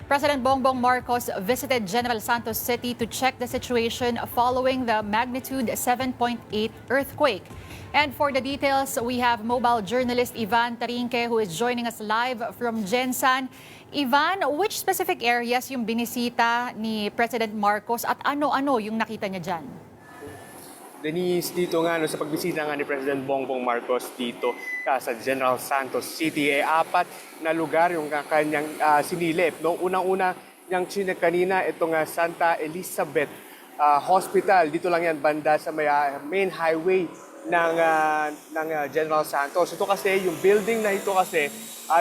President Bongbong Marcos visited General Santos City to check the situation following the magnitude 7.8 earthquake. And for the details, we have mobile journalist Ivan Tarinque who is joining us live from Gensan. Ivan, which specific areas yung binisita ni President Marcos at ano-ano yung nakita niya dyan? Denise, dito nga sa pagbisita nga ni President Bongbong Marcos dito sa General Santos City, apat na lugar yung kanyang sinilip. No? Unang-una niyang chinek kanina itong Santa Elizabeth Hospital. Dito lang yan banda sa main highway ng General Santos. Ito kasi, yung building na ito kasi,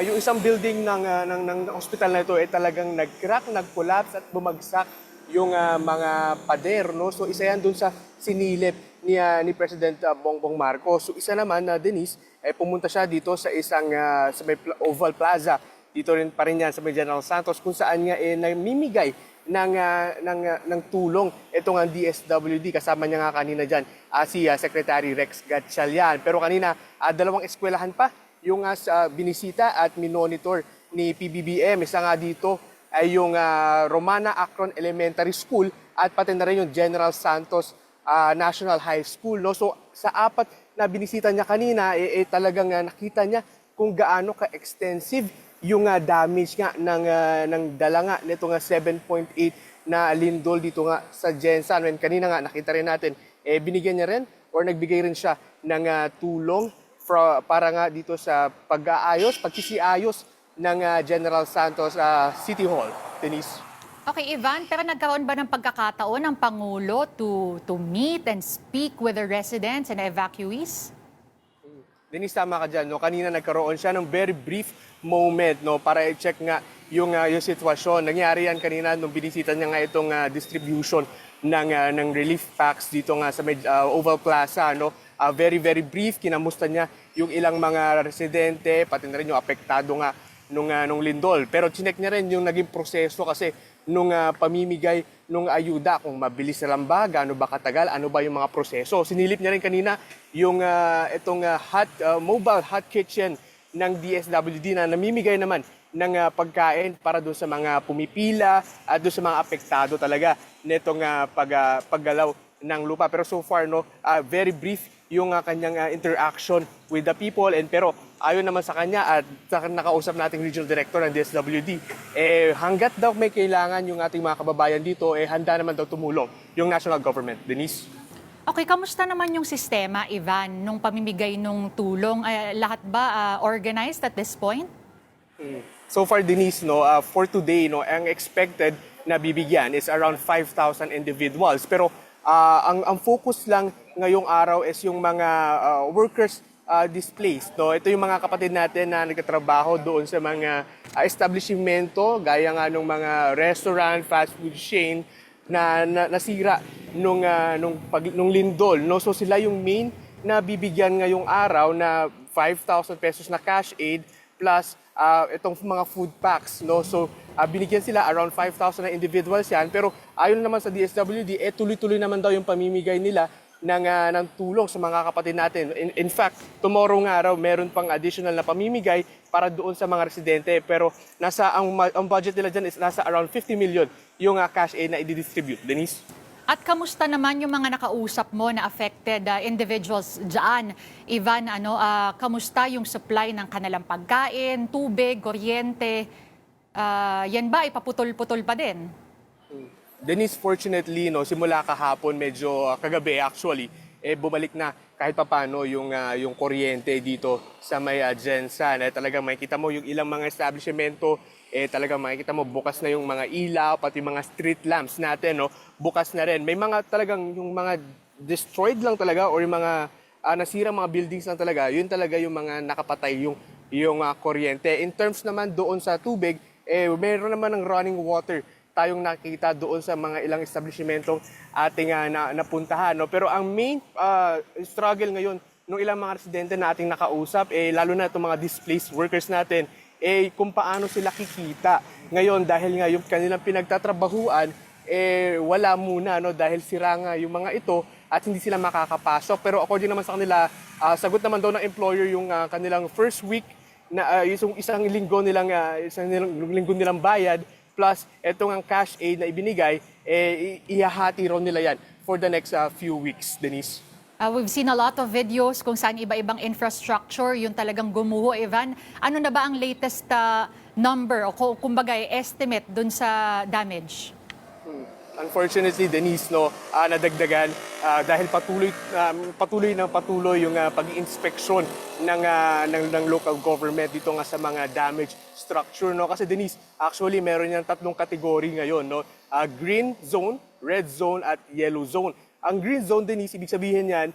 yung isang building ng hospital na ito ay talagang nag-crack, nag-collapse at bumagsak yung mga pader, no? So isa yan dun sa sinilip ni President Bongbong Marcos. So isa naman na Denise, pumunta siya dito sa isang sa may Oval Plaza. Dito rin pa rin yan sa may General Santos kung saan nga namimigay ng tulong itong DSWD. Kasama niya nga kanina dyan si Secretary Rex Gatchalian. Pero kanina, dalawang eskwelahan pa yung binisita at minonitor ni PBBM. Isa nga dito ay yung Romana Akron Elementary School at pati na rin yung General Santos National High School. No? So sa apat na binisita niya kanina, talagang nakita niya kung gaano ka-extensive yung damage nga ng dala nga nito nga 7.8 na lindol dito nga sa Gensan. When kanina nga nakita rin natin, binigyan niya rin or nagbigay rin siya ng tulong para nga dito sa pagsisiayos ng General Santos City Hall. Denise. Okay, Ivan, pero nagkaroon ba ng pagkakataon ng Pangulo to meet and speak with the residents and evacuees? Denise, tama ka dyan. No? Kanina nagkaroon siya ng very brief moment, no, para i-check nga yung sitwasyon. Nangyari yan kanina nung binisita niya nga itong distribution ng relief packs dito nga sa Oval Plaza. No? Very, very brief. Kinamusta niya yung ilang mga residente, pati na rin yung apektado nga nung lindol. Pero chinek niya rin yung naging proseso kasi nung pamimigay nung ayuda, kung mabilis na lang ba, gaano ba katagal, ano ba yung mga proseso. Sinilip niya rin kanina yung itong mobile hot kitchen ng DSWD na namimigay naman ng pagkain para doon sa mga pumipila at doon sa mga apektado talaga nitong paggalaw ng lupa. Pero so far, no, very brief yung kanyang interaction with the people. Pero ayon naman sa kanya at sa nakausap nating regional director ng DSWD, hanggat daw may kailangan yung ating mga kababayan dito, handa naman daw tumulong yung national government. Denise? Okay, kamusta naman yung sistema, Ivan, nung pamimigay nung tulong? Lahat ba organized at this point? So far, Denise, no, for today, no, ang expected na bibigyan is around 5,000 individuals. Pero ang focus lang ngayong araw is yung mga workers displaced. No? Ito yung mga kapatid natin na nagtatrabaho doon sa mga establishmento, gaya nga ng mga restaurant, fast food chain na nasira nung lindol. No? So sila yung main na bibigyan ngayong araw na 5,000 pesos na cash aid plus itong mga food packs. No? So binigyan sila around 5,000 na individuals yan. Pero ayon naman sa DSWD, tuloy-tuloy naman daw yung pamimigay nila ng tulong sa mga kapatid natin. In fact, tomorrow nga raw, meron pang additional na pamimigay para doon sa mga residente. Pero ang budget nila dyan is nasa around 50 million yung cash aid na i-distribute. Denise? At kamusta naman yung mga nakausap mo na affected individuals dyan? Ivan, kamusta yung supply ng kanilang pagkain, tubig, kuryente? Yan ba, ipaputol-putol pa din? Denise, fortunately, no, simula kahapon, medyo kagabi actually, bumalik na kahit papano yung kuryente dito sa may Gensan. Talagang makikita mo yung ilang mga establishmento, talagang makikita mo bukas na yung mga ilaw, pati mga street lamps natin, no, bukas na rin. May mga talagang yung mga destroyed lang talaga or yung mga nasira mga buildings lang talaga, yun talaga yung mga nakapatay yung kuryente. In terms naman doon sa tubig, meron naman ng running water tayong nakita doon sa mga ilang establishmentong ating napuntahan. No? Pero ang main struggle ngayon ng ilang mga residente na ating nakausap, lalo na itong mga displaced workers natin, kung paano sila kikita. Ngayon, dahil nga yung kanilang pinagtatrabahuan, wala muna, no? Dahil sira nga yung mga ito at hindi sila makakapasok. Pero according naman sa kanila, sagot naman daw ng employer yung kanilang first week na isang linggo nilang bayad. plus itong ang cash aid na ibinigay, ihahati raw nila yan for the next few weeks, Denise. We've seen a lot of videos kung saan iba-ibang infrastructure yung talagang gumuho, Ivan. Ano na ba ang latest number o kumbaga estimate dun sa damage? Unfortunately, Denise, nadagdagan dahil patuloy yung pag-inspeksyon ng local government dito nga sa mga damaged structure. No? Kasi Denise, actually meron yung tatlong kategory ngayon. No? Green zone, red zone, at yellow zone. Ang green zone, Denise, ibig sabihin yan,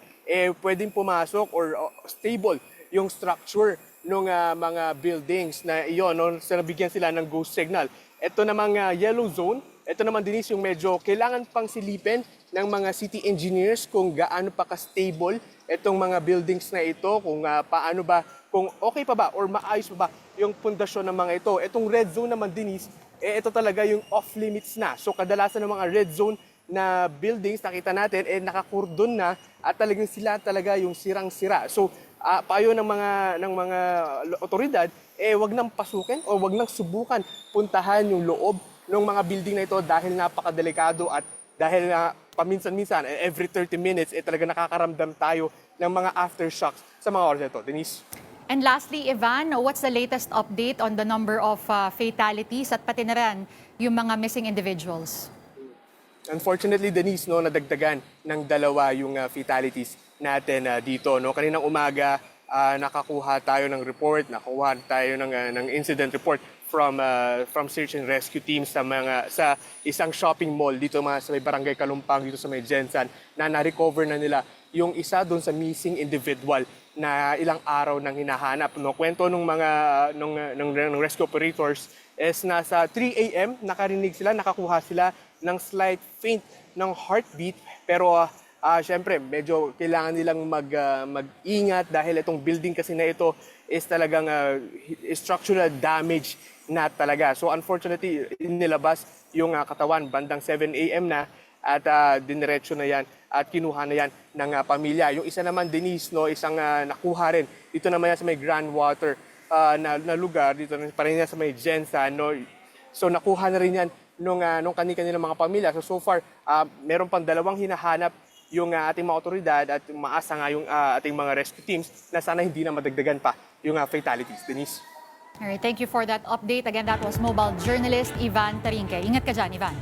pwedeng pumasok or stable yung structure ng mga buildings na iyon, no? Nabigyan sila ng ghost signal. Ito namang yellow zone, ito naman din yung medyo kailangan pang silipin ng mga city engineers kung gaano pa ka-stable itong mga buildings na ito, kung paano ba, kung okay pa ba or maayos pa ba yung pundasyon ng mga ito. Itong red zone naman, Denise, ito talaga yung off-limits na. So kadalasan ng mga red zone na buildings, nakita natin, nakakurdon na at talagang sila talaga yung sirang-sira. So payo ng mga otoridad, wag nang pasukin o wag nang subukan puntahan yung loob ng mga building na ito dahil napakadelikado at dahil paminsan-minsan, every 30 minutes, talaga nakakaramdam tayo ng mga aftershocks sa mga oras ito. Denise? And lastly, Ivan, what's the latest update on the number of fatalities at pati na rin yung mga missing individuals? Unfortunately, Denise, nadagdagan ng 2 yung fatalities natin dito. Kaninang umaga, nakakuha tayo ng report, nakuha tayo ng incident report from search and rescue teams sa isang shopping mall dito sa may Barangay Kalumpang, dito sa may Jensan, na na-recover na nila yung isa doon sa missing individual na ilang araw nang hinahanap. Kwento ng rescue operators is nasa 3 a.m. nakarinig sila, nakakuha sila ng slight faint ng heartbeat, pero syempre medyo kailangan nilang mag-ingat dahil itong building kasi na ito is talagang structural damage na talaga. So unfortunately, inilabas yung katawan bandang 7 a.m. na at diniretso na yan at kinuha na yan ng pamilya. Yung isa naman, Denise, isang nakuha rin. Dito naman yan sa may groundwater na lugar, dito pa rin yan sa may Jensan. So nakuha na rin yan nung kanilang mga pamilya. So far, meron pang 2 hinahanap yung ating mga otoridad at maasa nga yung ating mga rescue teams na sana hindi na madagdagan pa yung fatalities. Denise? All right, thank you for that update. Again, that was mobile journalist Ivan Tarinque. Ingat ka dyan, Ivan.